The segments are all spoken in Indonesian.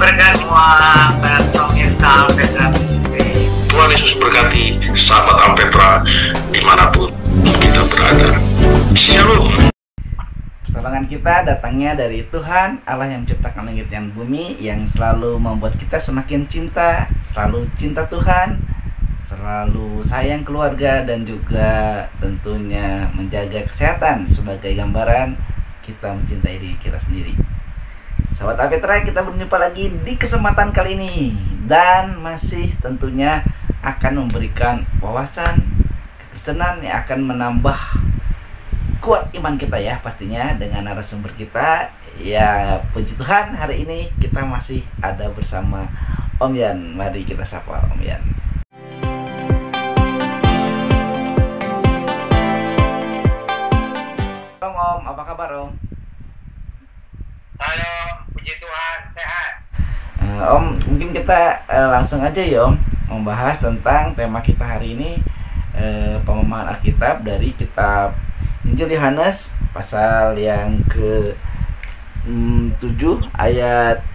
berkat semua pemirsa Alpetra. Tuhan Yesus berkati sahabat Alpetra dimanapun kita berada. Shalom. Pertolongan kita datangnya dari Tuhan Allah yang menciptakan langit dan bumi, yang selalu membuat kita semakin cinta, selalu cinta Tuhan, selalu sayang keluarga, dan juga tentunya menjaga kesehatan sebagai gambaran kita mencintai diri kita sendiri. Sahabat Alpetra, kita berjumpa lagi di kesempatan kali ini, dan masih tentunya akan memberikan wawasan kekristenan yang akan menambah kuat iman kita ya, pastinya dengan narasumber kita. Ya, puji Tuhan, hari ini kita masih ada bersama Om Yan. Mari kita sapa Om Yan. Om, apa kabar Om? Halo, puji Tuhan, sehat. Om, mungkin kita langsung aja ya Om, membahas tentang tema kita hari ini, pemahaman Alkitab dari kitab Injil Yohanes pasal yang ke 7 ayat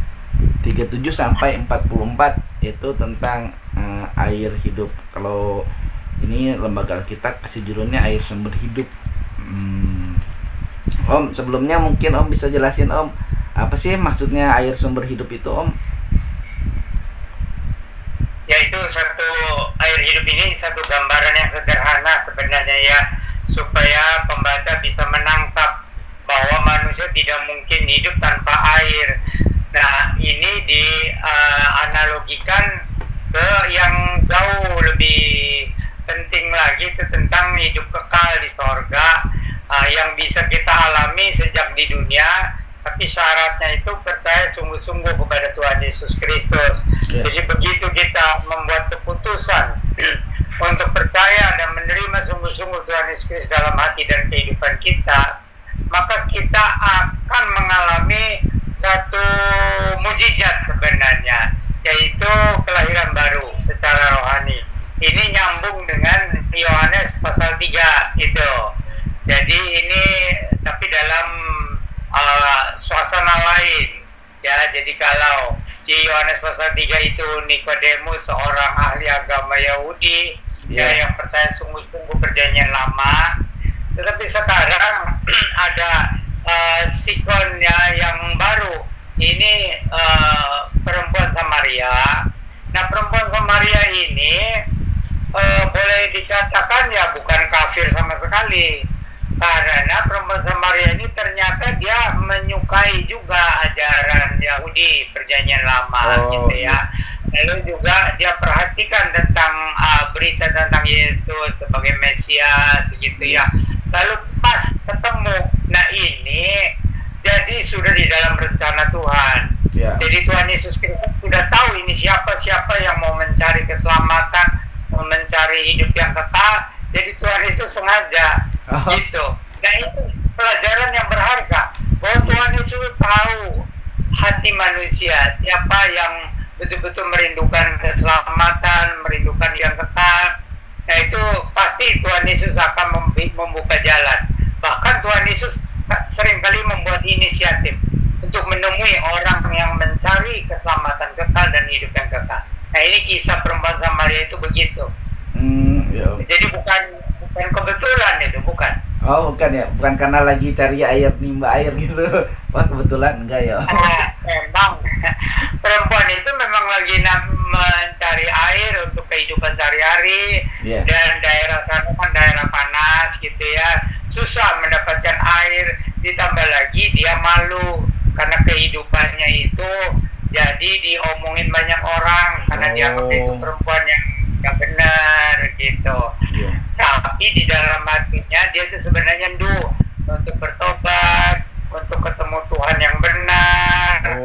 37 sampai 44, yaitu tentang air hidup. Kalau ini lembaga Alkitab kasih judulnya air sumber hidup. Om, sebelumnya mungkin Om bisa jelasin Om, apa sih maksudnya air sumber hidup itu Om? Yaitu satu air hidup ini satu gambaran yang sederhana sebenarnya ya, supaya pembaca bisa menangkap bahwa manusia tidak mungkin hidup tanpa air. Nah, ini dianalogikan ke yang jauh lebih penting lagi, itu tentang hidup kekal di sorga, yang bisa kita alami sejak di dunia, tapi syaratnya itu percaya sungguh-sungguh kepada Tuhan Yesus Kristus. Jadi begitu kita membuat keputusan untuk percaya dan menerima sungguh-sungguh Tuhan Yesus Kristus dalam hati dan kehidupan kita, maka kita akan mengalami satu mujizat sebenarnya, yaitu kelahiran baru secara rohani. Ini nyambung dengan Yohanes pasal 3 itu. Jadi ini tapi dalam suasana lain ya. Jadi kalau di Yohanes pasal 3 itu Nikodemus, seorang ahli agama Yahudi ya, yang percaya sungguh-sungguh perjanjian lama. Tetapi sekarang ada sikonnya yang baru. Ini perempuan Samaria. Nah, perempuan Samaria ini boleh dikatakan ya bukan kafir sama sekali, karena perempuan Samaria ini ternyata dia menyukai juga ajaran Yahudi perjanjian lama gitu ya. Lalu juga dia perhatikan tentang berita tentang Yesus sebagai Mesias gitu ya. Lalu pas ketemu, nah ini jadi sudah di dalam rencana Tuhan. Jadi Tuhan Yesus Kristus sudah tahu ini siapa yang mau mencari keselamatan, mau mencari hidup yang kekal. Jadi Tuhan Yesus sengaja gitu. Nah, itu pelajaran yang berharga, bahwa Tuhan Yesus tahu hati manusia, siapa yang betul-betul merindukan keselamatan, merindukan yang kekal. Nah, itu pasti Tuhan Yesus akan membuka jalan. Bahkan Tuhan Yesus seringkali membuat inisiatif untuk menemui orang yang mencari keselamatan kekal dan hidup yang kekal. Nah, ini kisah perempuan Samaria itu begitu. Jadi bukan kebetulan itu, bukan. Oh, bukan ya, bukan karena lagi cari air, nimba air gitu. Wah, kebetulan enggak ya. Memang perempuan itu memang lagi mencari air untuk kehidupan sehari-hari. Dan daerah sana kan daerah panas gitu ya, susah mendapatkan air. Ditambah lagi dia malu karena kehidupannya itu jadi diomongin banyak orang karena dia itu perempuan yang gak benar gitu. Tapi di dalam hatinya dia itu sebenarnya untuk bertobat, untuk ketemu Tuhan yang benar.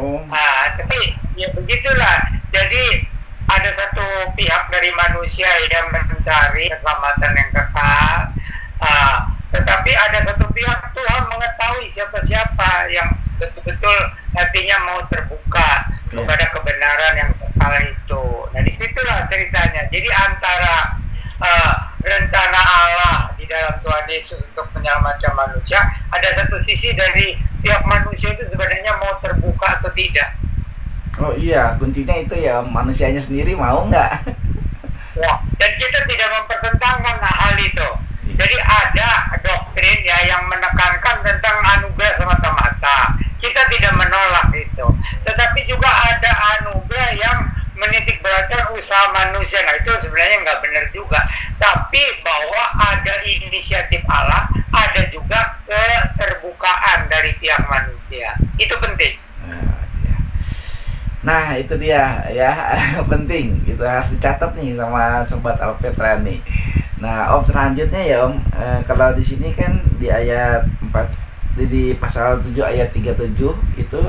Tapi ya begitulah. Jadi ada satu pihak dari manusia yang mencari keselamatan yang kekal, tetapi ada satu pihak Tuhan mengetahui siapa-siapa yang betul-betul hatinya mau terbuka kepada kebenaran yang kekal itu. Nah, disitulah ceritanya. Jadi antara rencana Allah di dalam Tuhan Yesus untuk menyelamatkan manusia, ada satu sisi dari pihak manusia itu sebenarnya mau terbuka atau tidak. Oh iya, kuncinya itu ya manusianya sendiri mau nggak? Ya, dan kita tidak mempertentangkan hal itu. Jadi ada doktrin ya yang menekankan tentang anugerah semata-mata. Kita tidak menolak itu. Tetapi juga ada anugerah yang menitik beratkan usaha manusia. Nah itu sebenarnya nggak benar juga. Tapi bahwa ada inisiatif Allah, ada juga keterbukaan dari pihak manusia. Itu penting. Nah itu dia ya penting, itu harus dicatat nih sama sobat Alpetra nih. Nah Om selanjutnya ya Om, kalau di sini kan di ayat 4 di pasal 7 ayat 37 itu,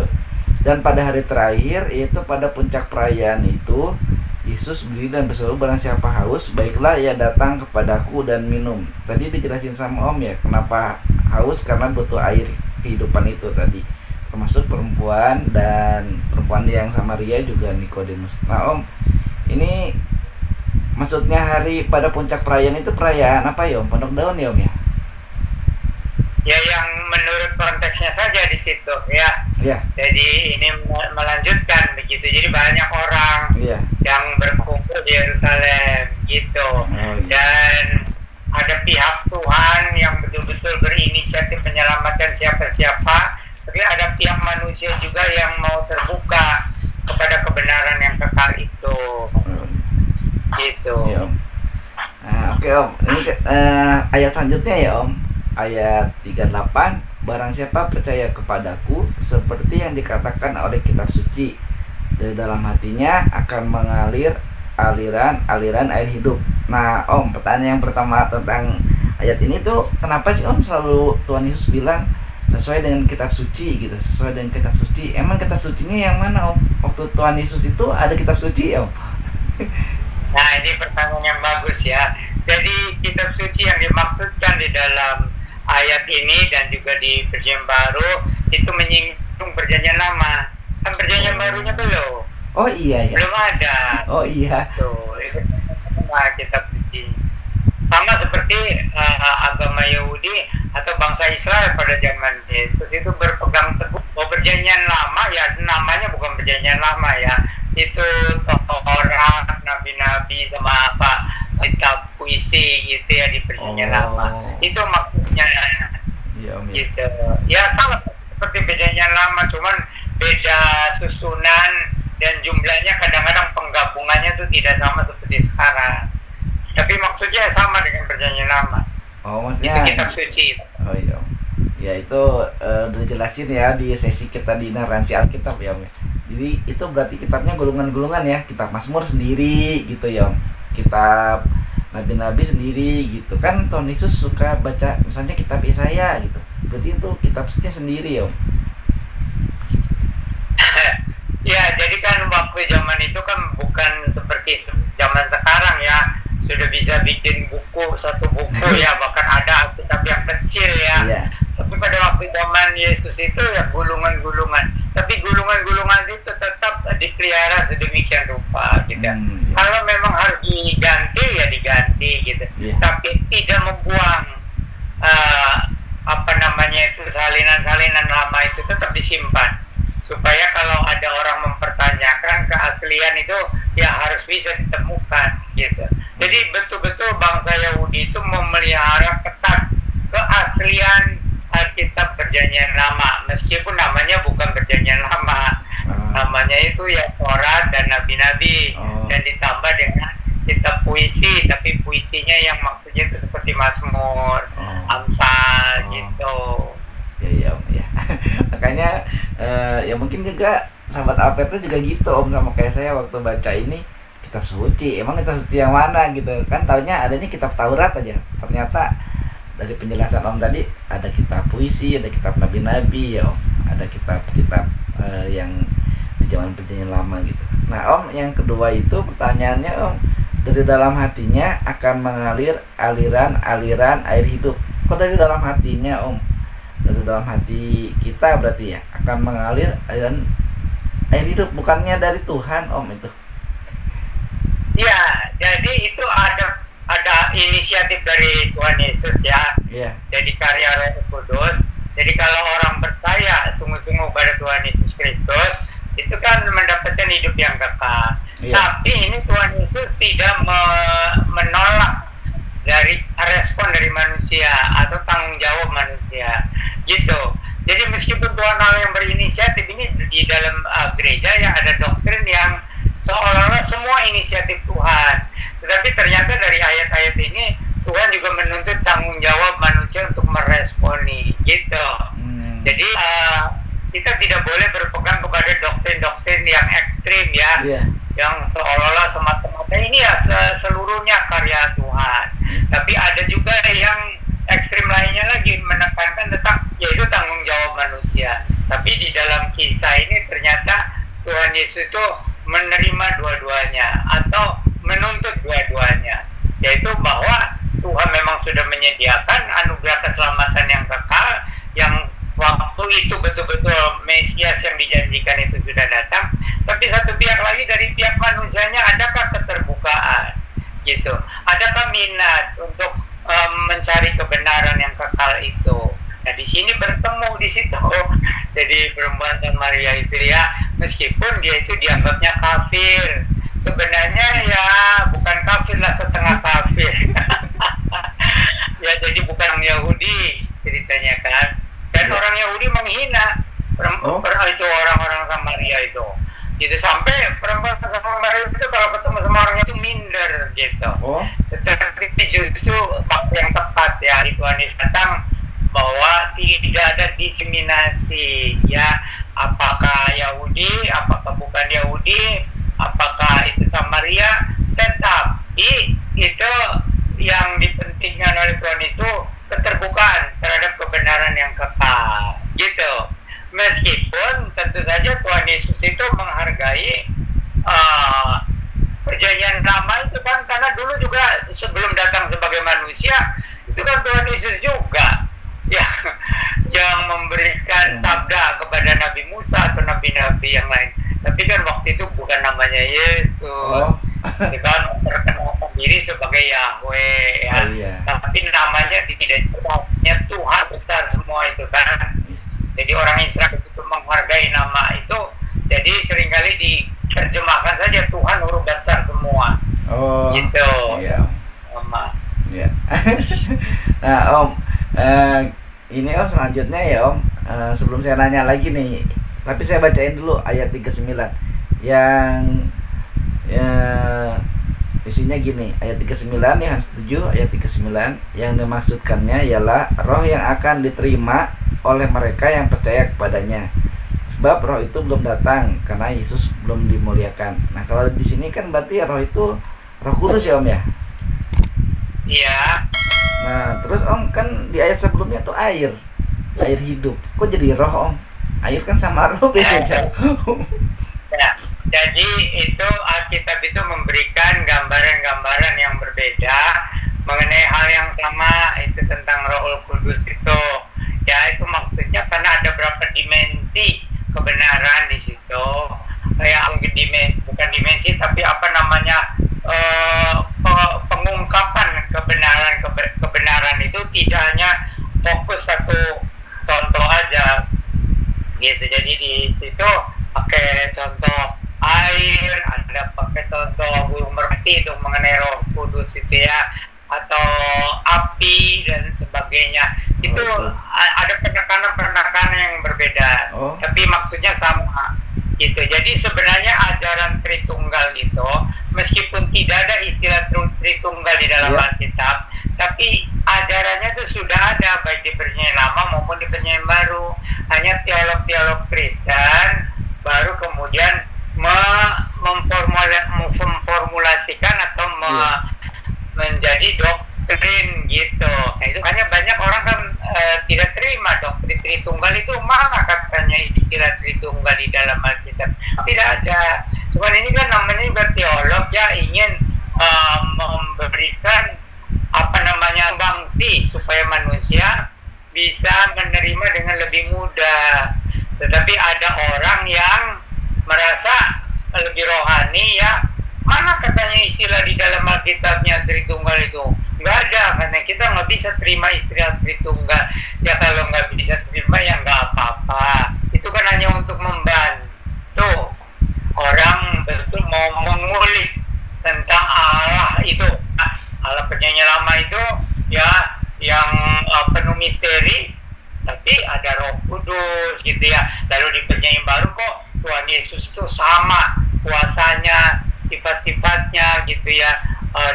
dan pada hari terakhir yaitu pada puncak perayaan itu Yesus berdiri dan berseru, barang siapa haus baiklah ia datang kepadaku dan minum. Tadi dijelasin sama Om ya kenapa haus, karena butuh air kehidupan itu tadi, termasuk perempuan, dan perempuan yang Samaria juga Nikodemus. Nah Om, ini maksudnya hari pada puncak perayaan itu perayaan apa ya Om? Pondok Daun ya Om ya? Ya yang menurut konteksnya saja di situ ya. Ya. Jadi ini melanjutkan begitu. Jadi banyak orang yang berkumpul di Yerusalem gitu. Dan ada pihak Tuhan yang betul-betul berinisiatif menyelamatkan siapa-siapa. Tapi ada pihak manusia juga yang mau terbuka kepada kebenaran yang kekal itu. Gitu. Ya, Om. Nah, oke Om. Ini ayat selanjutnya ya Om. Ayat 38, barang siapa percaya kepadaku seperti yang dikatakan oleh kitab suci, dari dalam hatinya akan mengalir aliran air hidup. Nah Om, pertanyaan yang pertama tentang ayat ini tuh, kenapa sih Om selalu Tuhan Yesus bilang sesuai dengan kitab suci gitu, sesuai dengan kitab suci? Emang kitab sucinya yang mana Om? Waktu Tuhan Yesus itu ada kitab suci Om? Nah ini pertanyaan yang bagus ya. Jadi kitab suci yang dimaksudkan di dalam ayat ini dan juga di Perjanjian Baru itu menyinggung Perjanjian Lama. Kan Perjanjian Barunya belum. Oh iya ya. Belum ada. Oh iya. Tuh, itu kitab suci. Sama seperti agama Yahudi atau bangsa Israel pada zaman Yesus itu berpegang teguh bahwa Perjanjian Lama ya, namanya bukan Perjanjian Lama ya. Itu Taurat, nabi-nabi sama apa, kitab puisi gitu ya di Perjanjian Lama. Itu maksudnya gitu. Ya sama seperti Perjanjian Lama, cuman beda susunan dan jumlahnya, kadang-kadang penggabungannya tuh tidak sama seperti sekarang. Tapi maksudnya sama dengan Perjanjian Lama. Oh maksudnya itu kitab suci. Oh iya. Ya itu udah jelasin ya di sesi kita di Narasi Alkitab ya Om. Jadi itu berarti kitabnya gulungan-gulungan ya. Kitab Mazmur sendiri gitu ya Om. Kitab nabi-nabi sendiri gitu. Kan Tuhan Yesus suka baca misalnya kitab Yesaya gitu. Berarti itu kitab suci sendiri ya Om. Ya jadi kan waktu zaman itu kan bukan seperti zaman sekarang ya. Sudah bisa bikin buku, satu buku ya, bahkan ada kitab yang kecil ya. Tapi pada waktu zaman Yesus itu ya gulungan-gulungan. Tapi gulungan-gulungan itu tetap dipelihara sedemikian rupa gitu. Kalau memang harus diganti ya diganti gitu. Tapi tidak membuang apa namanya itu salinan-salinan lama itu tetap disimpan. Supaya kalau ada orang mempertanyakan keaslian itu ya harus bisa ditemukan gitu. Jadi betul-betul bangsa Yahudi itu memelihara ketat keaslian Alkitab Perjanjian Lama, meskipun namanya bukan Perjanjian Lama, namanya itu ya Taurat dan nabi-nabi, dan ditambah dengan kitab puisi, tapi puisinya yang maksudnya itu seperti Mazmur, Amsal gitu. Ya. Makanya ya mungkin juga sahabat Alpetra juga gitu Om, sama kayak saya waktu baca ini kitab suci. Emang kitab suci yang mana gitu kan, taunya adanya kitab Taurat aja. Ternyata dari penjelasan Om tadi ada kitab puisi, ada kitab nabi-nabi ya Om, ada kitab-kitab yang di zaman Perjanjian Lama gitu. Nah Om, yang kedua itu pertanyaannya Om, dari dalam hatinya akan mengalir aliran air hidup. Kok dari dalam hatinya Om? Dari dalam hati kita berarti ya akan mengalir aliran air hidup, bukannya dari Tuhan Om itu? Ya, jadi itu ada inisiatif dari Tuhan Yesus ya. Jadi karya Roh Kudus. Jadi kalau orang percaya sungguh-sungguh pada Tuhan Yesus Kristus, itu itu kan mendapatkan hidup yang kekal. Iya. Tapi ini Tuhan Yesus tidak menolak dari respon dari manusia atau tanggung jawab manusia, gitu. Jadi meskipun Tuhan Allah yang berinisiatif, ini di dalam gereja yang ada doktrin yang seolah-olah semua inisiatif Tuhan. Tetapi ternyata dari ayat-ayat ini Tuhan juga menuntut tanggung jawab manusia untuk meresponi, gitu. Jadi kita tidak boleh berpegang kepada doktrin-doktrin yang ekstrim ya, yang seolah-olah semata-mata ini ya seluruhnya karya Tuhan. Tapi ada juga yang ekstrim lainnya lagi menekankan tentang yaitu tanggung jawab manusia. Tapi di dalam kisah ini ternyata Tuhan Yesus itu menerima dua-duanya atau menuntut dua-duanya, yaitu bahwa Tuhan memang sudah menyediakan anugerah keselamatan yang kekal, yang waktu itu betul-betul Mesias yang dijanjikan itu sudah datang. Tapi satu pihak lagi, dari pihak manusianya, adakah keterbukaan gitu, adakah minat untuk mencari kebenaran yang kekal itu. Nah di sini bertemu di situ. Jadi perempuan Samaria itu ya, meskipun dia itu dianggapnya kafir, sebenarnya ya bukan kafir lah, setengah kafir. Ya jadi bukan orang Yahudi ceritanya kan. Dan orang Yahudi menghina itu orang-orang Samaria itu. Gitu sampai perempuan Samaria itu kalau ketemu sama orang itu minder gitu. Tetapi justru waktu yang tepat ya, Tuhan Yesus datang bahwa tidak ada diskriminasi ya, apakah Yahudi, apakah bukan Yahudi, apakah itu Samaria, tetapi itu yang dipentingkan oleh Tuhan itu keterbukaan terhadap kebenaran yang kekal gitu. Meskipun tentu saja Tuhan Yesus itu menghargai perjanjian lama itu kan, karena dulu juga sebelum datang sebagai manusia itu kan Tuhan Yesus juga yang memberikan sabda kepada Nabi Musa atau nabi-nabi yang lain. Tapi kan waktu itu bukan namanya Yesus, dia kan terkenalkan diri sebagai Yahweh ya. Tapi namanya tidak jelasnya Tuhan besar semua itu kan. Jadi orang Israel itu menghargai nama itu, jadi seringkali diterjemahkan saja Tuhan huruf besar semua. Gitu. Iya. Iya. Nah Om, ini Om selanjutnya ya Om, sebelum saya nanya lagi nih, tapi saya bacain dulu ayat 39 yang isinya gini, ayat 39 yang setuju, ayat 39 yang dimaksudkannya ialah roh yang akan diterima oleh mereka yang percaya kepadanya, sebab roh itu belum datang karena Yesus belum dimuliakan. Nah kalau di sini kan berarti roh itu Roh Kudus ya Om ya? Iya. Nah terus Om kan di ayat sebelumnya tuh air hidup, kok jadi roh Om? Air kan sama roh beda jauh. Ya, jadi itu Alkitab itu memberikan gambaran-gambaran yang berbeda mengenai hal yang sama, itu tentang Roh Kudus itu. Ya itu maksudnya karena ada berapa dimensi kebenaran di situ. Yang bukan dimensi tapi apa namanya, pengungkapan kebenaran itu tidak hanya fokus satu contoh aja gitu. Jadi di situ pakai contoh air, ada pakai contoh burung merpati itu mengenai Roh Kudus itu ya, atau api dan sebagainya. Itu ada penekanan yang berbeda, tapi maksudnya sama gitu. Jadi sebenarnya ajaran Tritunggal itu meskipun tidak ada istilah Tritunggal di dalam Alkitab, tapi ajarannya itu sudah ada baik di Perjanjian Lama maupun di Perjanjian Baru. Hanya teolog-teolog Kristen baru kemudian memformulasikan atau menjadi doktrin gitu. Nah, itu hanya banyak orang kan tidak terima doktrin Tritunggal itu, mana katanya istilah Tritunggal di dalam Alkitab. Tidak ada. Cuman ini kan namanya juga teolog ya, ingin memberikan apa namanya bangsi supaya manusia bisa menerima dengan lebih mudah. Tetapi ada orang yang merasa lebih rohani ya, mana katanya istilah di dalam Alkitabnya Tritunggal itu? Nggak ada, karena kita nggak bisa terima istilah Tritunggal. Ya kalau nggak bisa terima ya nggak apa-apa. Itu kan hanya untuk membantu mau mengulik tentang Allah itu. Nah, Allah Penyanyi Lama itu ya yang penuh misteri, tapi ada Roh Kudus gitu ya. Lalu di Perjanjian Baru kok Tuhan Yesus itu sama kuasanya, sifat-sifatnya gitu ya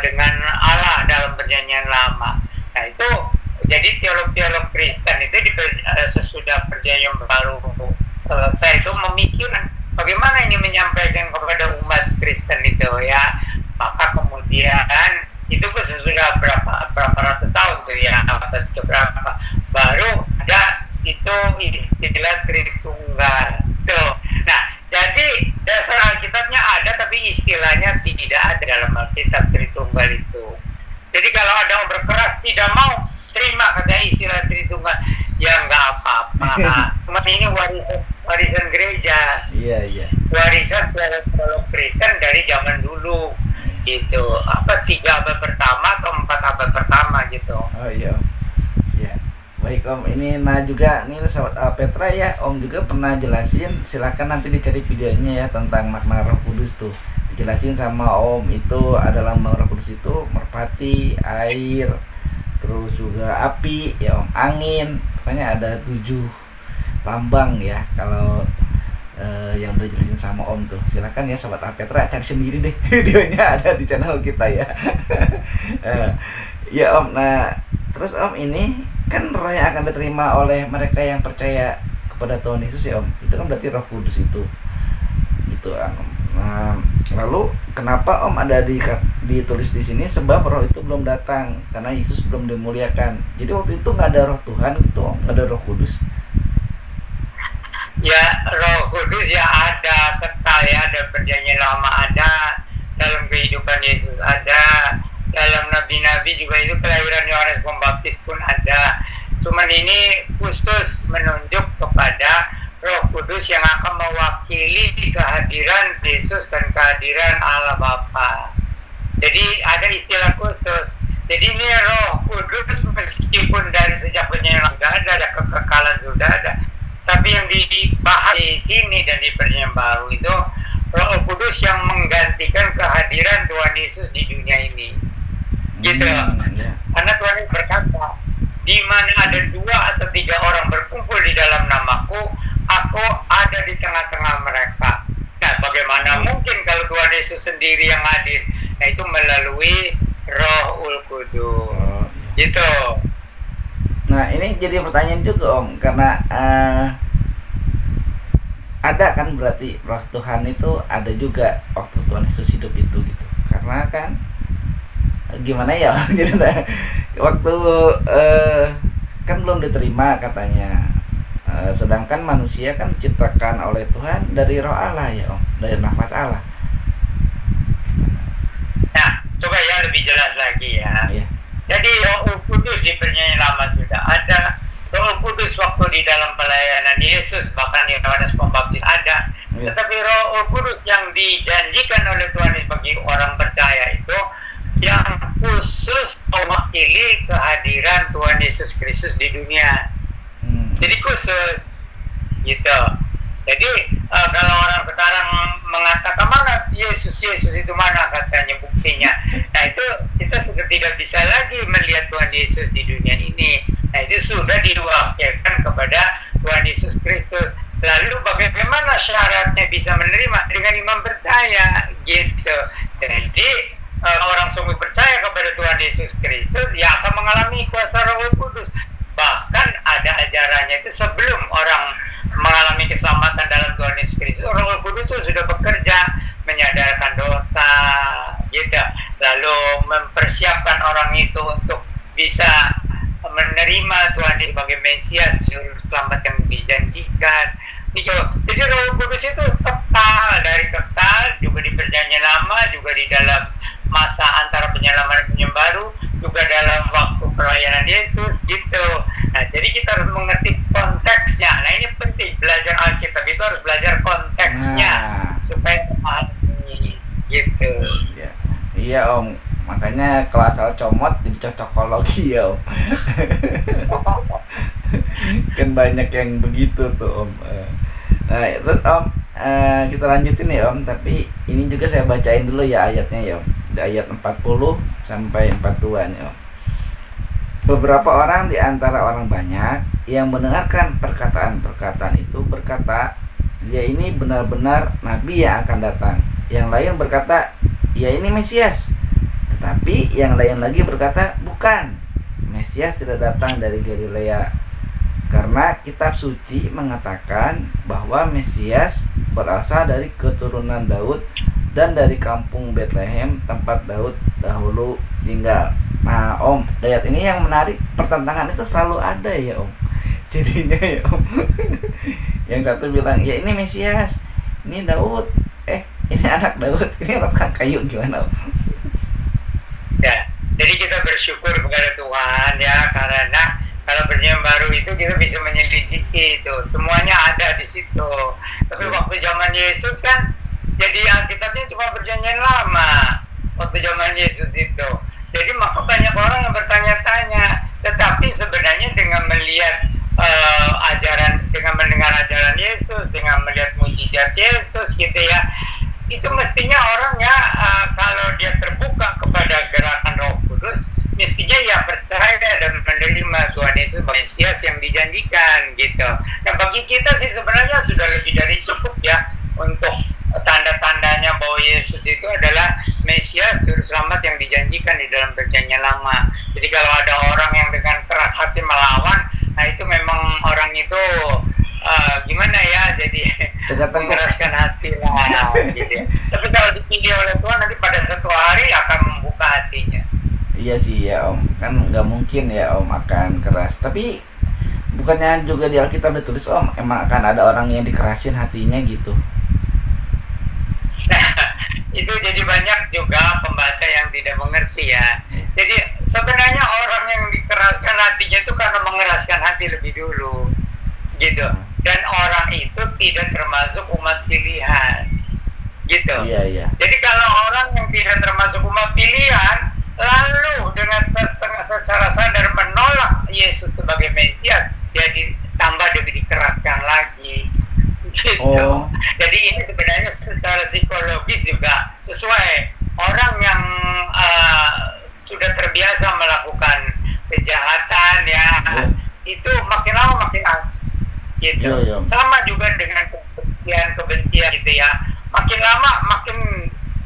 dengan Allah dalam Perjanjian Lama. Nah itu jadi teolog-teolog Kristen itu sesudah Perjanjian Baru selesai itu memikirkan bagaimana ini menyampaikan kepada umat Kristen itu ya. Maka kemudian itu pun sesudah berapa ratus tahun tuh ya, abad keberapa baru ada itu istilah Tritunggal tuh. Nah jadi dasar Alkitabnya ada tapi istilahnya tidak ada dalam Alkitab Tritunggal itu. Jadi kalau ada yang berkeras tidak mau terima katanya istilah Tritunggal, ya nggak apa-apa. Cuma ini warisan gereja. Iya. Warisan teolog Kristen dari zaman dulu gitu. 3 abad pertama atau 4 abad pertama gitu. Oh iya. Ya. Baik Om, ini juga nih sahabat Petra ya, Om juga pernah jelasin, silakan nanti dicari videonya ya tentang makna Roh Kudus tuh. Dijelasin sama Om itu adalah Roh Kudus itu merpati, air, terus juga api ya Om, angin. Pokoknya ada 7 lambang ya kalau yang udah jelasin sama Om tuh. Silakan ya sahabat Petra cari sendiri deh videonya, ada di channel kita ya. Ya Om, nah terus Om ini kan roh yang akan diterima oleh mereka yang percaya kepada Tuhan Yesus ya Om, itu kan berarti Roh Kudus itu gitu Om. Nah, lalu kenapa Om ada ditulis di sini sebab roh itu belum datang karena Yesus belum dimuliakan. Jadi waktu itu nggak ada roh Tuhan gitu Om, nggak ada Roh Kudus. Ya Roh Kudus ya ada, kekal ya, ada Perjanjian Lama ada, dalam kehidupan Yesus ada, dalam nabi-nabi juga itu kelahiran Yohanes Pembaptis pun ada. Cuman ini khusus menunjuk kepada Roh Kudus yang akan mewakili kehadiran Yesus dan kehadiran Allah Bapa. Jadi ada istilah khusus. Jadi ini Roh Kudus meskipun dari sejak Perjanjian sudah ada kekekalan sudah ada, tapi yang dibahas di sini dan di Perjanjian Baru itu Roh Kudus yang menggantikan kehadiran Tuhan Yesus di dunia ini. Gitu. Karena Tuhan berkata, di mana ada 2 atau 3 orang berkumpul di dalam namaku, aku ada di tengah-tengah mereka. Nah, bagaimana mungkin kalau Tuhan Yesus sendiri yang hadir? Nah, itu melalui Rohul Kudus. Gitu. Nah, ini jadi pertanyaan juga Om, karena ada kan berarti Roh Tuhan itu ada juga waktu Tuhan Yesus hidup itu gitu. Karena kan gimana ya jadi waktu kan belum diterima katanya, sedangkan manusia kan diciptakan oleh Tuhan dari Roh Allah ya Om, dari nafas Allah. Nah coba ya lebih jelas lagi ya. Iya. Jadi Roh Kudus di Perjanjian Lama sudah ada, Roh Kudus waktu di dalam pelayanan Yesus bahkan Yohanes Pembaptis ada. Iya. Tetapi Roh Kudus yang dijanjikan oleh Tuhan bagi orang percaya itu yang khusus mewakili kehadiran Tuhan Yesus Kristus di dunia. Jadi khusus gitu. Jadi kalau orang sekarang mengatakan mana Yesus itu mana katanya buktinya. Nah itu kita sudah tidak bisa lagi melihat Tuhan Yesus di dunia ini. Nah itu sudah diwakilkan kepada Tuhan Yesus Kristus. Lalu bagaimana syaratnya bisa menerima? Dengan iman percaya gitu. Jadi orang sungguh percaya kepada Tuhan Yesus Kristus ya akan mengalami kuasa Roh Kudus. Bahkan ada ajarannya itu sebelum orang mengalami keselamatan dalam Tuhan Yesus Kristus, Roh Kudus itu sudah bekerja menyadarkan dosa gitu, lalu mempersiapkan orang itu untuk bisa menerima Tuhan sebagai Mesias, juru selamat yang dijanjikan. Jadi Roh Kudus itu kekal juga di Perjanjian Lama, juga di dalam masa antara penyelaman dan Perjanjian Baru, juga dalam waktu pelayanan Yesus gitu. Nah, jadi kita harus mengerti konteksnya. Nah, ini penting, belajar Alkitab itu harus belajar konteksnya supaya memahami gitu. Iya Om, makanya kelas asal comot jadi cocokologi ya Om. Kan banyak yang begitu tuh Om. Nah, terus Om, kita lanjutin ya Om, tapi ini juga saya bacain dulu ya ayatnya ya Om. Di ayat 40 sampai 42 nih Om. Beberapa orang di antara orang banyak yang mendengarkan perkataan-perkataan itu berkata, dia ini benar-benar nabi yang akan datang. Yang lain berkata, ya ini Mesias. Tetapi yang lain lagi berkata, bukan, Mesias tidak datang dari Galilea. Karena kitab suci mengatakan bahwa Mesias berasal dari keturunan Daud dan dari kampung Bethlehem tempat Daud dahulu tinggal. Nah Om, ayat ini yang menarik, pertentangan itu selalu ada ya Om. Jadinya ya Om, yang satu bilang ya ini Mesias, ini Daud, ini anak Daud, ini anak kayu, gimana Om? Ya, jadi kita bersyukur kepada Tuhan ya, karena kalau perjanjian baru itu kita bisa menyelidiki itu, semuanya ada di situ. Tapi waktu zaman Yesus kan, jadi Alkitabnya cuma perjanjian lama waktu zaman Yesus itu. Jadi maka banyak orang yang bertanya-tanya. Tetapi sebenarnya dengan melihat ajaran, dengan mendengar ajaran Yesus, dengan melihat mujizat Yesus gitu ya, itu mestinya orangnya kalau dia terbuka kepada gerakan Roh Kudus, mestinya ya percaya dan menerima Tuhan Yesus Mesias yang dijanjikan gitu. Nah bagi kita sih sebenarnya sudah lebih dari cukup ya untuk tanda-tandanya bahwa Yesus itu adalah Mesias Juru Selamat yang dijanjikan di dalam perjanjian lama. Jadi kalau ada orang yang dengan keras hati melawan, nah itu memang orang itu gimana ya, jadi mengeraskan hati lah gitu. Tapi kalau dipilih oleh Tuhan nanti pada satu hari akan membuka hatinya. Iya sih ya Om, kan nggak mungkin ya Om akan keras. Tapi bukannya juga di Alkitab ditulis Om, emang akan ada orang yang dikerasin hatinya gitu. Nah, itu jadi banyak juga pembaca yang tidak mengerti ya. Jadi sebenarnya orang yang dikeraskan hatinya itu karena mengeraskan hati lebih dulu gitu. Dan orang itu tidak termasuk umat pilihan gitu. Iya. Jadi kalau orang yang tidak termasuk umat pilihan lalu dengan secara sadar menolak Yesus sebagai Mesias, ya ditambah dikeraskan lagi gitu. Jadi ini sebenarnya secara psikologis juga sesuai. Orang yang sudah terbiasa melakukan kejahatan ya, itu makin lama makin gitu. Sama juga dengan kebencian gitu ya, makin lama makin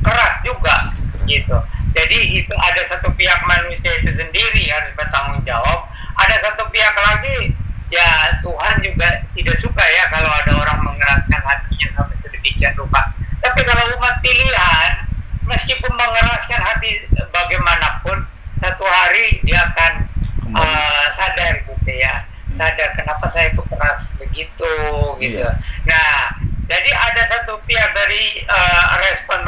keras juga gitu. Jadi itu ada satu pihak manusia itu sendiri harus bertanggung jawab. Ada satu pihak lagi, ya Tuhan juga tidak suka ya kalau ada orang mengeraskan hatinya sampai sedemikian rupa. Tapi kalau umat pilihan, meskipun mengeraskan hati bagaimanapun, satu hari dia akan sadar gitu ya. Sadar kenapa saya itu keras begitu gitu. Nah, jadi ada satu pihak dari respon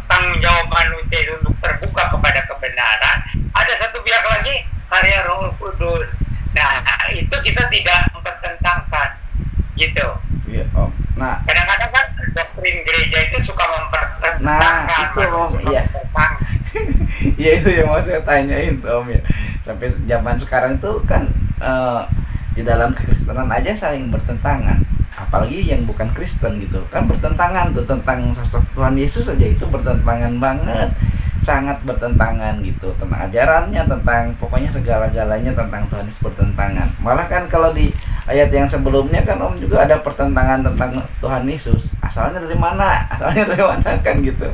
tanggung jawab manusia itu untuk terbuka kepada kebenaran. Ada satu pihak lagi karya Roh Kudus. Nah, itu kita tidak mempertentangkan gitu. Iya Om. Nah, kadang-kadang kan doktrin gereja itu suka mempertentangkan. Nah, itu Om, iya. Iya itu yang mau saya tanyain tuh Om ya. Sampai zaman sekarang tuh kan di dalam kekristenan aja saling bertentangan. Apalagi yang bukan Kristen gitu kan bertentangan tuh tentang sosok Tuhan Yesus aja, itu bertentangan banget, sangat bertentangan gitu tentang ajarannya, tentang pokoknya segala-galanya tentang Tuhan Yesus bertentangan. Malah kan kalau di ayat yang sebelumnya kan Om juga ada pertentangan tentang Tuhan Yesus, asalnya dari mana kan gitu.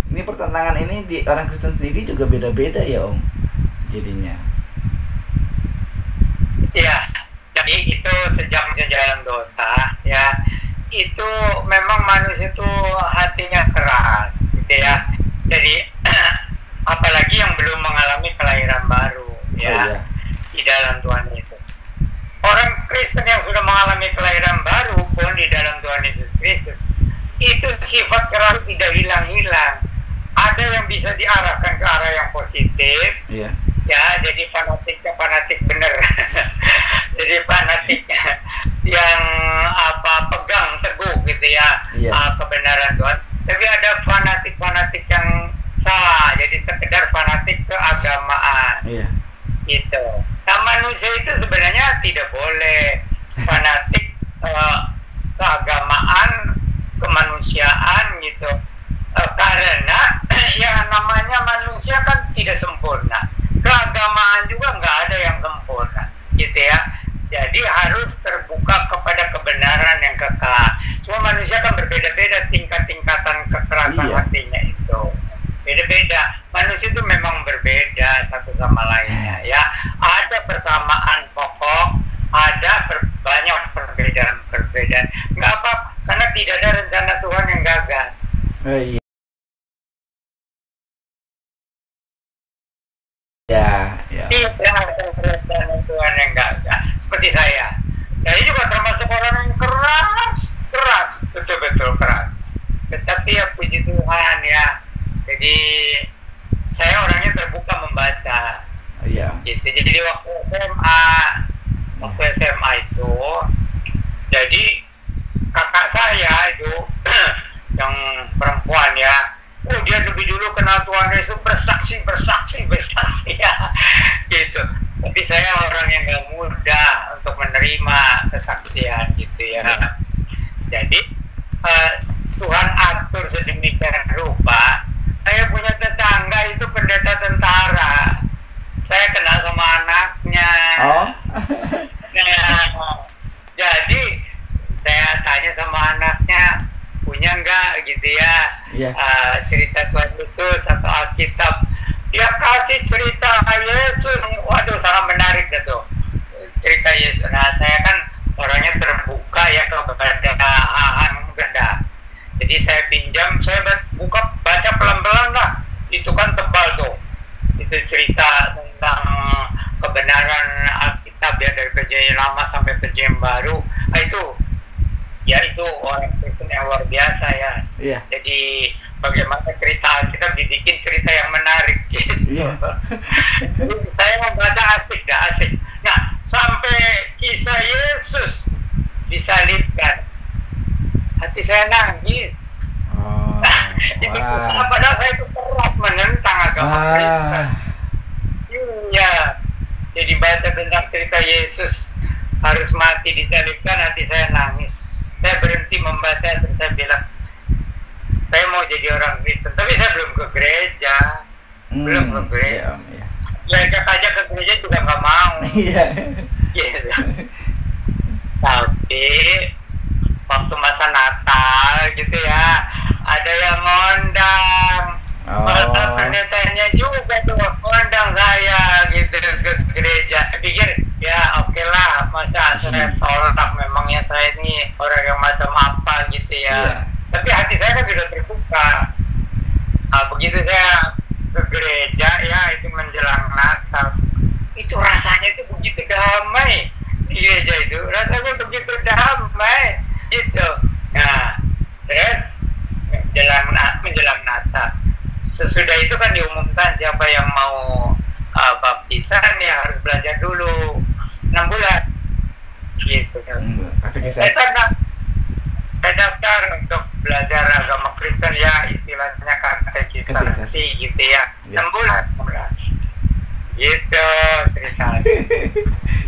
Ini pertentangan ini di orang Kristen sendiri juga beda-beda ya Om jadinya. Iya. Jadi itu sejak dalam dosa ya, itu memang manusia itu hatinya keras gitu ya. Jadi apalagi yang belum mengalami kelahiran baru ya, di dalam Tuhan Yesus. Orang Kristen yang sudah mengalami kelahiran baru pun di dalam Tuhan Yesus Kristus, itu sifat keras tidak hilang-hilang. Ada yang bisa diarahkan ke arah yang positif. Ya, jadi fanatik bener. Jadi fanatik yang pegang teguh gitu ya, kebenaran Tuhan. Tapi ada fanatik yang salah, jadi sekedar fanatik keagamaan. Gitu. Nah, manusia itu sebenarnya tidak boleh fanatik keagamaan, kemanusiaan gitu. Karena yang namanya manusia kan tidak sempurna, keagamaan juga nggak ada yang sempurna gitu ya. Jadi harus terbuka kepada kebenaran yang kekal. Cuma manusia kan berbeda-beda tingkatan kekerasan hatinya itu. Beda-beda. Manusia itu memang berbeda satu sama lainnya ya. Ada persamaan pokok, ada banyak perbedaan. Nggak apa, karena tidak ada rencana Tuhan yang gagal. Iya. Ya. Tidak ada rencana Tuhan yang gagal. Seperti saya juga termasuk orang yang keras, betul-betul keras. Tetapi ya puji Tuhan ya. Jadi saya orangnya terbuka membaca. Iya. Gitu. Jadi waktu SMA itu, jadi kakak saya itu yang perempuan ya, dia lebih dulu kenal Tuhan Yesus, bersaksi ya, gitu. Tapi saya orang yang gak mudah untuk menerima kesaksian gitu ya. Jadi Tuhan atur sedemikian rupa. Saya punya tetangga itu pendeta tentara. Saya kenal sama anaknya. Oh. Nah, jadi saya tanya sama anaknya, punya nggak gitu ya, cerita Tuhan Yesus atau Alkitab. Dia kasih cerita Yesus, waduh sangat menarik gitu cerita Yesus. Nah saya kan orangnya terbuka ya kepada hal benda. Jadi saya pinjam, saya baca pelan-pelan lah. Itu kan tebal tuh. Itu cerita tentang kebenaran Alkitab ya, dari perjanjian lama sampai perjanjian baru. Nah, itu orang Kristen yang luar biasa ya. Iya. Jadi bagaimana cerita Alkitab dibikin cerita yang menarik gitu. Iya. Saya membaca asik. Nah, sampai kisah Yesus disalibkan, hati saya nangis. Oh, Itu padahal saya itu keras menentang agama Kristen. Iya. Jadi baca tentang cerita Yesus harus mati disalibkan, hati saya nangis. Saya berhenti membaca, terus saya bilang, saya mau jadi orang Kristen, tapi saya belum ke gereja. Belum ke gereja. Ya, ajak aja ke gereja juga nggak mau. Iya. Gitu. Tapi waktu masa Natal gitu ya, ada yang ngundang. Malah pendetanya juga tuh ngundang saya gitu ke gereja. Pikir ya oke lah, masa saya tolak, memangnya saya ini orang yang macam apa gitu ya. Tapi hati saya kan sudah terbuka. Nah, begitu saya ke gereja ya, itu menjelang Natal, itu rasanya itu begitu damai di gereja itu, rasanya begitu damai gitu. Nah, terus menjelang Natal, sesudah itu kan diumumkan siapa yang mau baptisan ya harus belajar dulu 6 bulan gitu. Saya daftar untuk belajar agama Kristen ya, istilahnya katekisasi gitu ya. 6 bulan gitu ceritanya.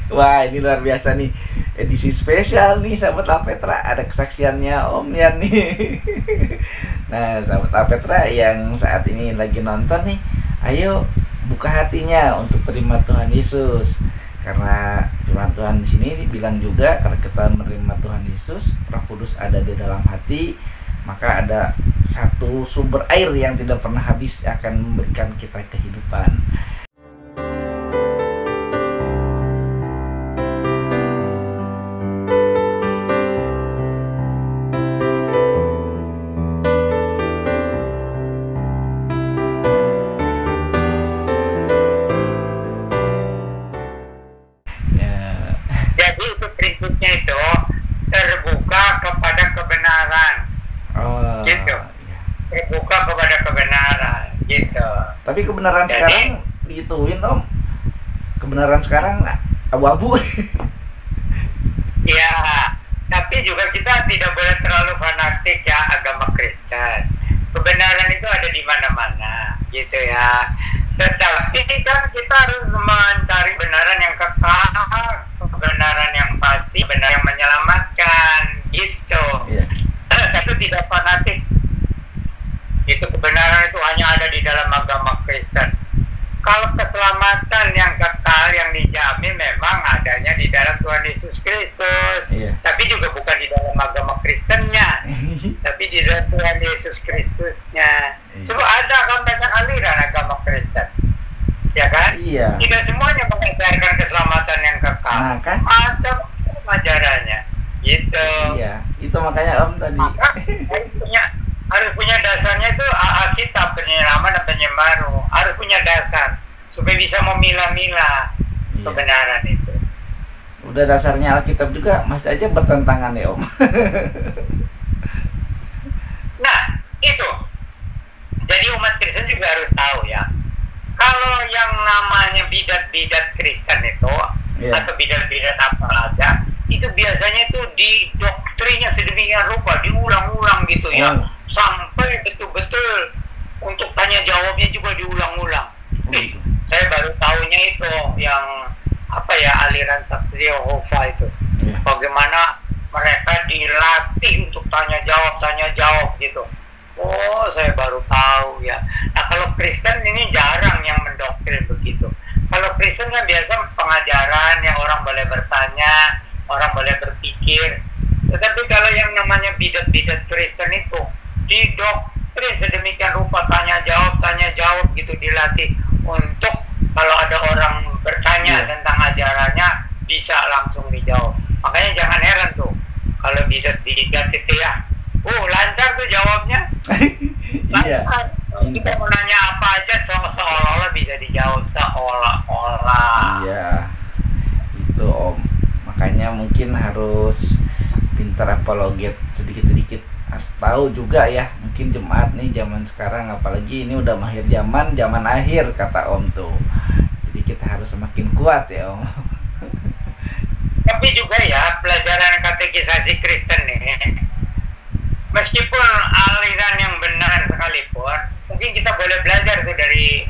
Wah, ini luar biasa nih, edisi spesial nih sahabat Alpetra, ada kesaksiannya Om Yan nih. Nah sahabat Alpetra yang saat ini lagi nonton nih, ayo buka hatinya untuk terima Tuhan Yesus. Karena firman Tuhan di sini bilang juga, kalau kita menerima Tuhan Yesus, Roh Kudus ada di dalam hati, maka ada satu sumber air yang tidak pernah habis akan memberikan kita kehidupan. Tapi kebenaran sekarang digituin Om. Kebenaran sekarang abu-abu. Ya, tapi juga kita tidak boleh terlalu fanatik ya agama Kristen. Kebenaran itu ada di mana-mana, gitu ya. Tetapi kan kita harus mencari kebenaran yang kekal, kebenaran yang pasti, benar yang menyelamatkan, gitu. tidak fanatik. Itu kebenaran itu hanya ada di dalam agama Kristen. Kalau keselamatan yang kekal yang dijamin memang adanya di dalam Tuhan Yesus Kristus. Iya. Tapi juga bukan di dalam agama Kristennya, tapi di dalam Tuhan Yesus Kristusnya. Iya. Coba ada kan banyak aliran agama Kristen, ya kan? Iya. Tidak semuanya mengajarkan keselamatan yang kekal. Nah, kan? Macam ajarannya, gitu. Iya, itu makanya Om tadi. Maka harus punya dasarnya itu Alkitab, penyelaman dan penyembaru. Harus punya dasar supaya bisa memilah-milah Iya. kebenaran itu. Udah dasarnya Alkitab juga masih aja bertentangan ya Om. Nah, itu. Jadi umat Kristen juga harus tahu ya. Kalau yang namanya bidat-bidat Kristen itu, Iya. atau bidat-bidat apa aja, itu biasanya itu di doktrinnya sedemikian rupa, diulang-ulang gitu ya. Oh. Sampai betul-betul untuk tanya jawabnya juga diulang-ulang. Oh, gitu. Saya baru tahunya itu yang apa ya, aliran saksi Yehova itu. Iya. Bagaimana mereka dilatih untuk tanya jawab gitu. Oh, saya baru tahu ya. Nah, kalau Kristen ini jarang yang mendoktrin begitu. Kalau Kristen kan biasa pengajaran yang orang boleh bertanya, orang boleh berpikir. Tetapi kalau yang namanya bidat-bidat Kristen itu didoktrin sedemikian rupa, tanya jawab gitu, dilatih untuk kalau ada orang bertanya tentang ajarannya bisa langsung dijawab. Makanya jangan heran tuh kalau bidat-bidat itu ya, lancar tuh jawabnya. Iya. Kita mau nanya apa aja seolah-olah bisa dijawab, seolah-olah. Iya. Itu Om. Makanya mungkin harus pintar apologet sedikit-sedikit, harus tahu juga ya. Mungkin jemaat nih zaman sekarang, apalagi ini udah akhir zaman akhir kata Om tuh. Jadi kita harus semakin kuat ya Om. Tapi juga ya, pelajaran katekisasi Kristen nih, meskipun aliran yang benar sekalipun, mungkin kita boleh belajar tuh dari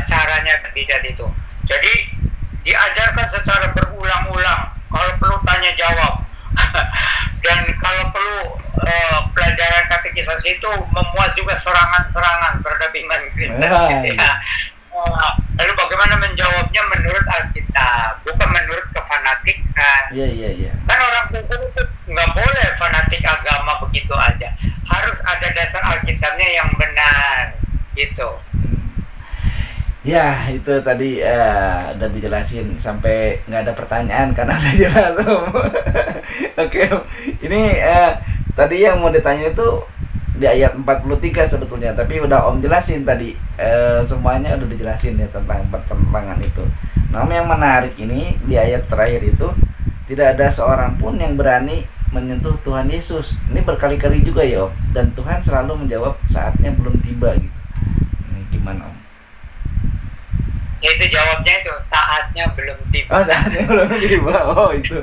caranya bidat itu. Jadi diajarkan secara berulang-ulang, kalau perlu tanya jawab. Dan kalau perlu pelajaran katekisasi itu memuat juga serangan-serangan terhadap iman Kristen. Gitu ya. Lalu bagaimana menjawabnya menurut Alkitab, bukan menurut kefanatikan. Iya. Kan orang Kristen itu nggak boleh fanatik agama begitu aja. Harus ada dasar Alkitabnya yang benar, gitu. Ya, itu tadi udah dijelasin sampai nggak ada pertanyaan karena udah jelas Om. Oke Om. Ini tadi yang mau ditanya itu di ayat 43 sebetulnya, tapi udah Om jelasin tadi, semuanya udah dijelasin ya tentang pertentangan itu. Namun yang menarik ini di ayat terakhir itu, tidak ada seorang pun yang berani menyentuh Tuhan Yesus. Ini berkali-kali juga ya Om, dan Tuhan selalu menjawab saatnya belum tiba gitu. Ini gimana Om? Itu jawabnya itu saatnya belum tiba. Oh, saatnya belum tiba. Oh, itu.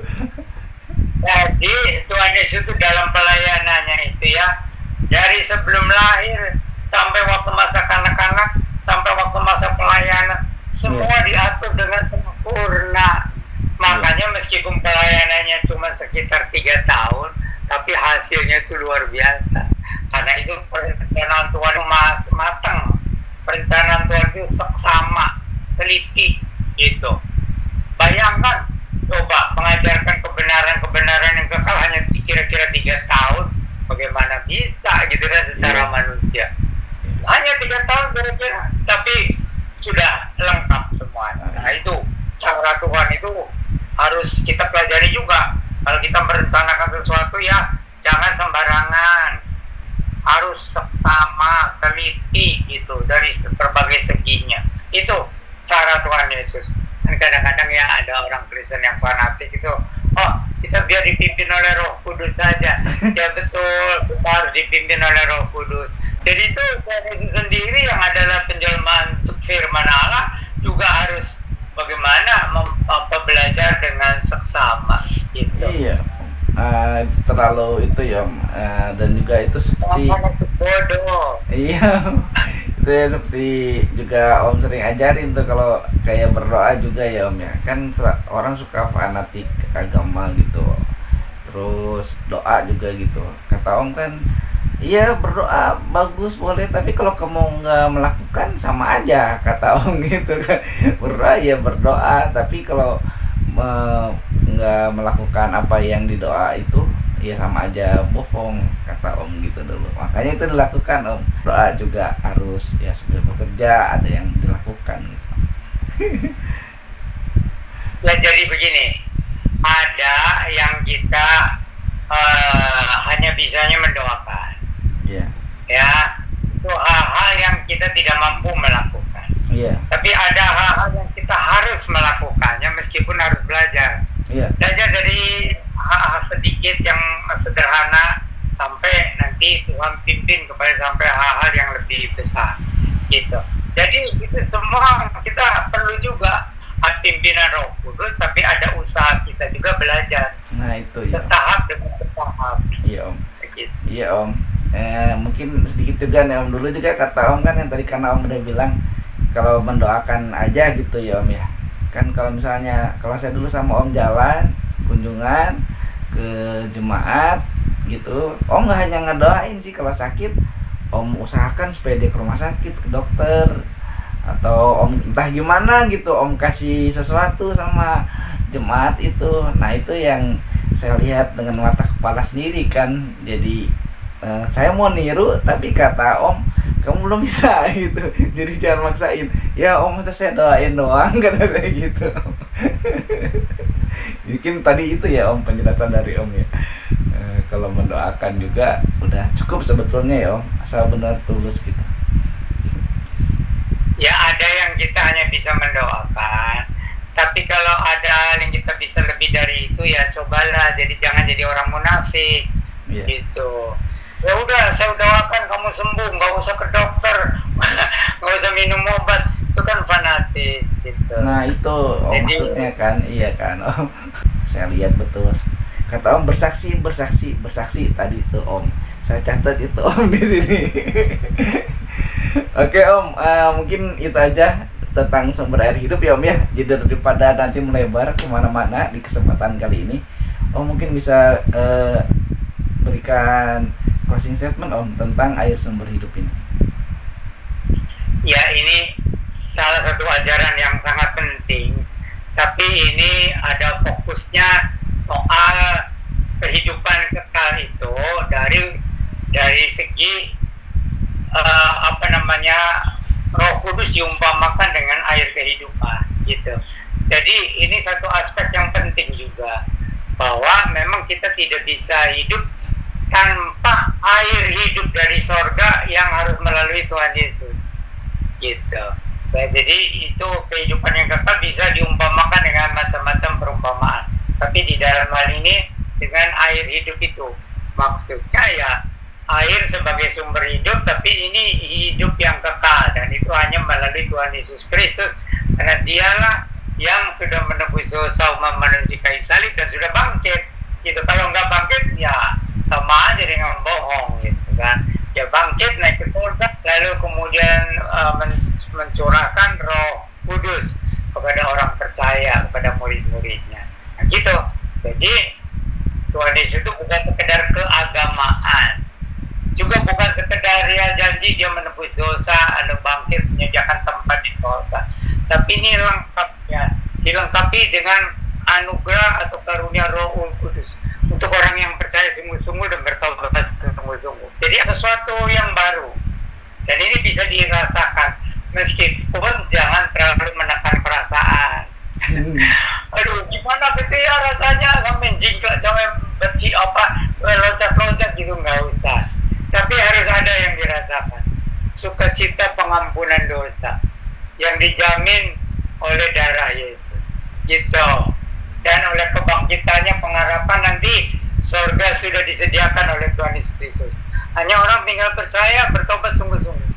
Jadi Tuhan Yesus itu dalam pelayanannya itu ya, dari sebelum lahir sampai waktu masa kanak-kanak, sampai waktu masa pelayanan, semua diatur dengan sempurna. Makanya meskipun pelayanannya cuma sekitar 3 tahun, tapi hasilnya itu luar biasa. Karena itu perencanaan Tuhan matang, perencanaan Tuhan itu seksama, teliti gitu. Bayangkan, coba mengajarkan kebenaran yang kekal hanya kira-kira 3 tahun, bagaimana bisa gitu kan secara manusia. Hanya 3 tahun kira-kira, tapi sudah lengkap semua. Nah itu cara Tuhan itu harus kita pelajari juga. Kalau kita merencanakan sesuatu ya jangan sembarangan, harus seksama, teliti gitu dari berbagai seginya. Itu cara Tuhan Yesus. Dan kadang-kadang ya ada orang Kristen yang fanatik itu, kita biar dipimpin oleh Roh Kudus saja. Ya betul, kita harus dipimpin oleh Roh Kudus. Jadi itu Tuhan Yesus sendiri yang adalah penjelmaan untuk firman Allah juga harus bagaimana belajar dengan seksama gitu. Iya. Terlalu itu ya dan juga itu seperti bodoh. Iya. Itu ya seperti juga Om sering ajarin tuh kalau kayak berdoa juga ya Om ya. Kan orang suka fanatik agama gitu. terus doa juga gitu. Kata Om kan, iya berdoa bagus boleh, tapi kalau kamu nggak melakukan sama aja, kata Om gitu kan. Berdoa ya berdoa, tapi kalau nggak melakukan apa yang didoa itu ya sama aja bohong, kata Om gitu dulu. Makanya itu dilakukan Om. Doa juga harus ya sambil bekerja ada yang dilakukan gitu. Ya jadi begini, ada yang kita hanya bisanya mendoakan. Iya. Ya, itu hal-hal yang kita tidak mampu melakukan. Iya. Tapi ada hal-hal yang kita harus melakukannya meskipun harus belajar. Iya. Belajar dari hal-hal sedikit yang sederhana sampai nanti Tuhan pimpin kepada sampai hal-hal yang lebih besar. Gitu. Jadi itu semua kita perlu juga pimpinan Roh Kudus, tapi ada usaha kita juga belajar. Nah itu ya. Bertahap demi bertahap. Iya Om. Begitu. Iya Om. Mungkin sedikit juga nih Om, dulu juga kata Om kan yang tadi karena Om udah bilang kalau mendoakan aja gitu ya Om ya. Kan kalau misalnya kalau saya dulu sama Om jalan kunjungan ke jemaat gitu, Om nggak hanya ngedoain sih, kalau sakit Om usahakan supaya dia ke rumah sakit, ke dokter, atau Om entah gimana gitu Om kasih sesuatu sama jemaat itu. Nah itu yang saya lihat dengan mata kepala sendiri kan. Jadi saya mau niru tapi kata Om kamu belum bisa gitu, jadi jangan maksain. Ya Om masa saya doain doang, kata saya gitu. Mungkin tadi itu ya Om penjelasan dari Om ya. Kalau mendoakan juga udah cukup sebetulnya ya Om, asal benar tulus gitu. Ya ada yang kita hanya bisa mendoakan, tapi kalau ada yang kita bisa lebih dari itu ya cobalah. Jadi jangan jadi orang munafik. Iya. Gitu. Ya udah saya doakan kamu sembuh, nggak usah ke dokter, nggak usah minum obat, itu kan fanatik gitu. Nah itu Om Jadi, maksudnya kan, iya kan Om. Saya lihat betul. Kata Om bersaksi tadi itu Om. Saya catat itu Om di sini. Oke Om, mungkin itu aja tentang sumber air hidup ya Om ya. Jadi daripada nanti melebar kemana-mana di kesempatan kali ini, Om mungkin bisa berikan closing statement Om tentang air sumber hidup ini. ya ini salah satu ajaran yang sangat penting, tapi ini ada fokusnya soal kehidupan kekal itu dari segi Roh Kudus diumpamakan dengan air kehidupan gitu. Jadi ini satu aspek yang penting juga, bahwa memang kita tidak bisa hidup tanpa air hidup dari sorga yang harus melalui Tuhan Yesus gitu. Nah, jadi itu kehidupan yang kekal bisa diumpamakan dengan macam-macam perumpamaan, tapi di dalam hal ini dengan air hidup itu maksudnya ya air sebagai sumber hidup, tapi ini hidup yang kekal, dan itu hanya melalui Tuhan Yesus Kristus, karena dialah yang sudah menebus dosa umat manusia kayu salib dan sudah bangkit gitu. Kalau nggak bangkit ya sama aja dengan bohong gitu kan. Ya bangkit naik ke surga, lalu kemudian mencurahkan Roh Kudus kepada orang percaya, kepada murid-muridnya. Nah gitu. Jadi Tuhan Yesus itu bukan sekedar keagamaan, juga bukan sekedar ya janji dia menebus dosa, lalu bangkit menyediakan tempat di surga, tapi ini lengkapnya dilengkapi dengan anugerah atau karunia Roh Kudus untuk orang yang percaya sungguh-sungguh dan bertobat sungguh-sungguh. Jadi sesuatu yang baru, dan ini bisa dirasakan meskipun jangan terlalu menekan perasaan. Aduh, gimana gitu ya rasanya, sampai jingkrak, sampai benci loncat-loncat gitu, nggak usah. Tapi harus ada yang dirasakan, sukacita pengampunan dosa yang dijamin oleh darah Yesus gitu, dan oleh kebangkitannya pengharapan nanti surga sudah disediakan oleh Tuhan Yesus Kristus. Hanya orang tinggal percaya, bertobat sungguh-sungguh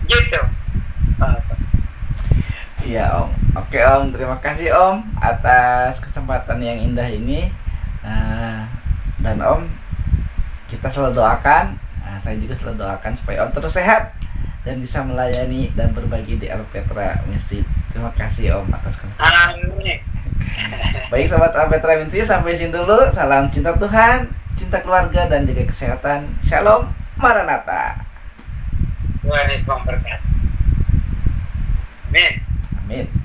gitu. Iya Om. Oke Om, terima kasih Om atas kesempatan yang indah ini. Dan Om, kita selalu doakan, saya juga selalu doakan supaya Om terus sehat dan bisa melayani dan berbagi di Alpetra Ministry. Terima kasih Om atas kesempatan. Amin. Baik sobat Alpetra Ministry, sampai sini dulu. Salam cinta Tuhan, cinta keluarga, dan jaga kesehatan. Shalom, Maranatha. Tuhan Yesus memberkati. Amin. Amin.